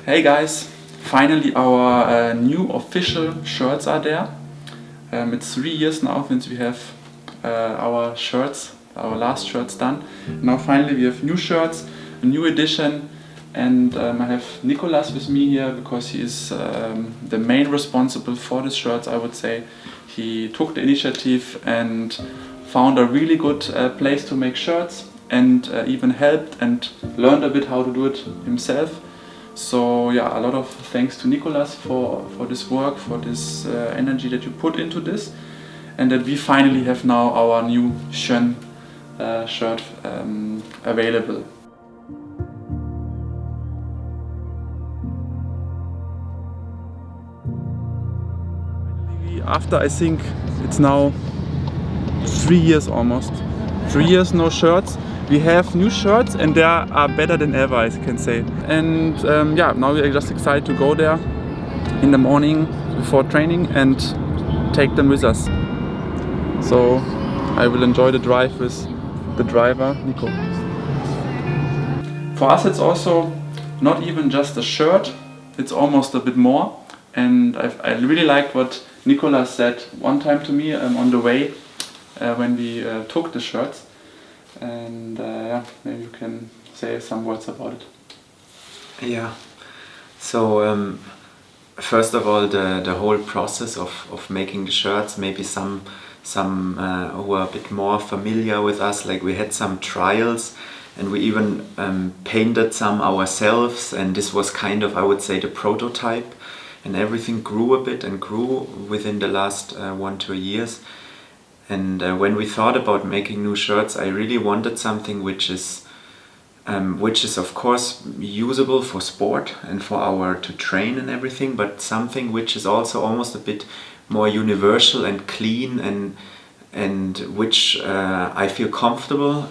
Hey guys, finally our new official shirts are there. It's 3 years now since we have our shirts, our last shirts done. Now finally we have new shirts, a new edition, and I have Nicolas with me here because he is the main responsible for the shirts, I would say. He took the initiative and found a really good place to make shirts and even helped and learned a bit how to do it himself. So yeah, a lot of thanks to Nicolas for this work, for this energy that you put into this, and that we finally have now our new Xuan shirt available. After I think it's now 3 years almost, 3 years no shirts. We have new shirts and they are better than ever, I can say. And yeah, now we are just excited to go there in the morning before training and take them with us. So I will enjoy the drive with the driver, Nico. For us it's also not even just a shirt, it's almost a bit more. And I really liked what Nicolas said one time to me on the way when we took the shirts. And yeah, maybe you can say some words about it. Yeah. So first of all, the whole process of making the shirts. Maybe some who are a bit more familiar with us. Like we had some trials, and we even painted some ourselves. And this was kind of, I would say, the prototype. And everything grew a bit and grew within the last 1-2 years. And when we thought about making new shirts, I really wanted something which is of course usable for sport and for to train and everything, but something which is also almost a bit more universal and clean and which I feel comfortable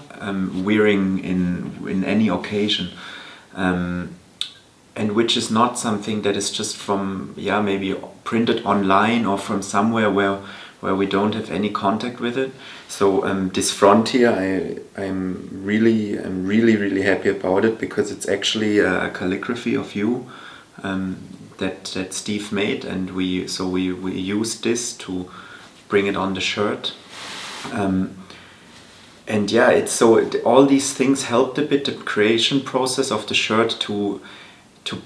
wearing in any occasion. And which is not something that is just from maybe printed online or from somewhere where we don't have any contact with it. So this front here, I'm really happy about it, because it's actually a calligraphy of you that Steve made, and we used this to bring it on the shirt. And yeah, all these things helped a bit the creation process of the shirt to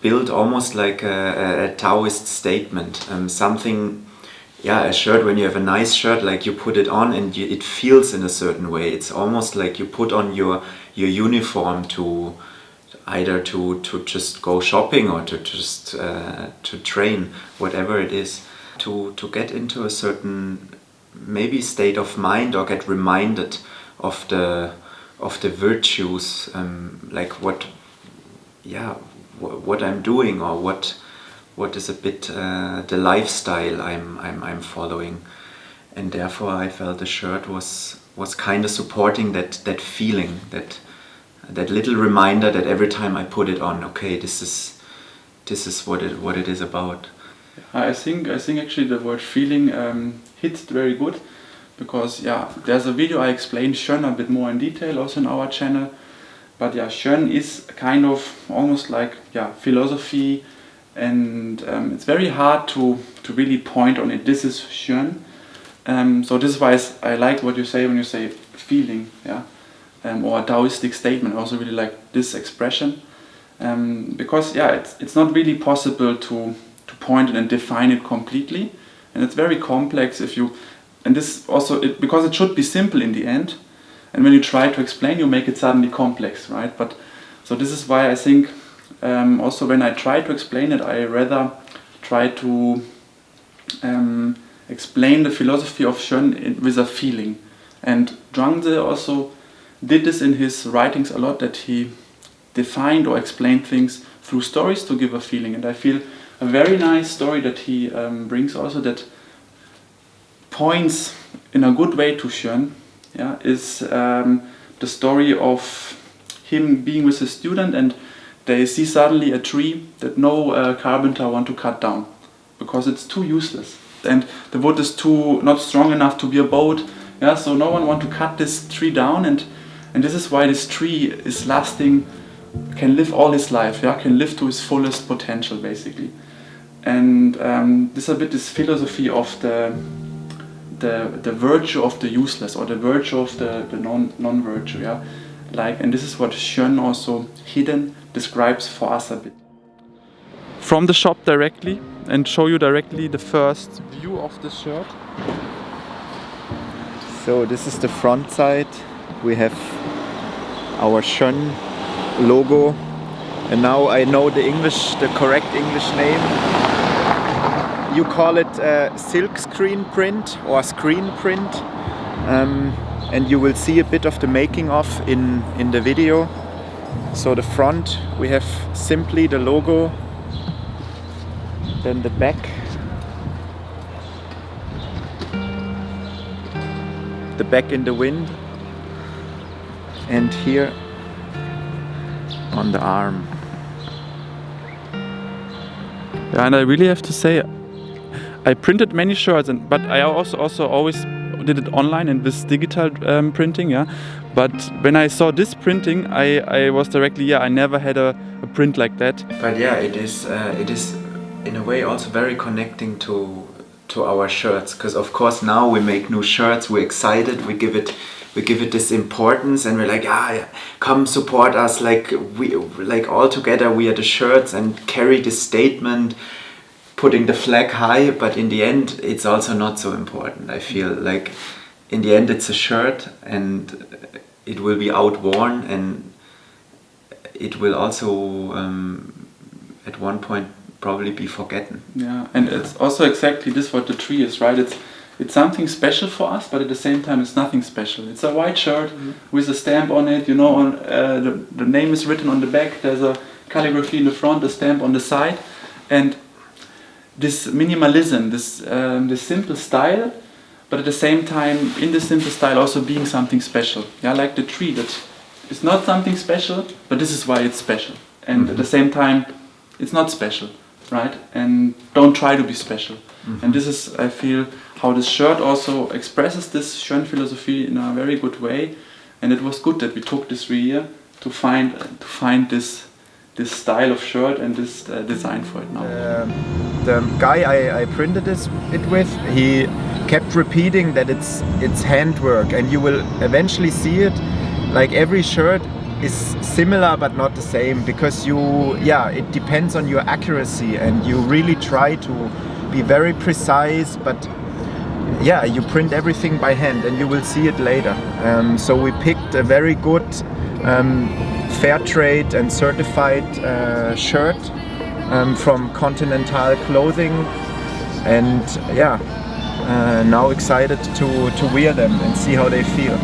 build almost like a Taoist statement, something. Yeah, a shirt, when you have a nice shirt, like you put it on and it feels in a certain way. It's almost like you put on your uniform to either to just go shopping or to just to train, whatever it is, to get into a certain maybe state of mind or get reminded of the virtues, like what I'm doing, or what is a bit the lifestyle I'm following. And therefore I felt the shirt was kind of supporting that feeling, that little reminder that every time I put it on, okay, this is what it is about. I think actually the word feeling hits very good, because yeah, there's a video I explained Xuan a bit more in detail also on our channel. But yeah, Xuan is kind of almost like philosophy, and it's very hard to really point on it. This is Xuan. So this is why I like what you say when you say feeling, or a Taoistic statement. I also really like this expression, because it's not really possible to point it and define it completely, and it's very complex because it should be simple in the end. And when you try to explain, you make it suddenly complex, right? But so this is why I think also when I try to explain it, I rather try to explain the philosophy of Xuan with a feeling. And Zhuangzi also did this in his writings a lot, that he defined or explained things through stories to give a feeling. And I feel a very nice story that he brings also, that points in a good way to Xuan, is the story of him being with a student, and they see suddenly a tree that no carpenter want to cut down because it's too useless, and the wood is not strong enough to be a boat. So no one want to cut this tree down, and this is why this tree is lasting can live all his life, yeah, can live to his fullest potential basically. And this is a bit this philosophy of the virtue of the useless, or the virtue of the non-virtue, yeah. Like, and this is what Xuan also hidden describes for us a bit. From the shop directly, and show you directly the first view of the shirt. So this is the front side. We have our Xuan logo, and now I know the correct English name. You call it silk screen print or screen print, and you will see a bit of the making of in the video. So the front, we have simply the logo, then the back, in the wind, and here on the arm. Yeah, and I really have to say, I printed many shirts, but I also always did it online and with digital printing, yeah. But when I saw this printing, I was directly, yeah, I never had a print like that. But yeah, it is in a way also very connecting to our shirts, because of course now we make new shirts, we're excited, we give it this importance, and we're like, come support us, like all together we are the shirts and carry this statement, putting the flag high. But in the end it's also not so important. I feel like in the end it's a shirt, and it will be outworn, and it will also at one point probably be forgotten. Yeah, and it's also exactly this what the tree is, right? It's something special for us, but at the same time it's nothing special. It's a white shirt with a stamp on it, you know, the name is written on the back, there's a calligraphy in the front, a stamp on the side, and this minimalism, this simple style, but at the same time in this simple style also being something special. Yeah, like the tree, that is not something special, but this is why it's special. And at the same time it's not special, right? And don't try to be special. And this is, I feel, how this shirt also expresses this Xuan philosophy in a very good way. And it was good that we took this 3 years to find this style of shirt and this design for it now. The guy I printed it with, he kept repeating that it's handwork, and you will eventually see it. Like every shirt is similar but not the same, because it depends on your accuracy, and you really try to be very precise, but you print everything by hand, and you will see it later. So we picked a very good fair trade and certified shirt from Continental Clothing, and now excited to wear them and see how they feel.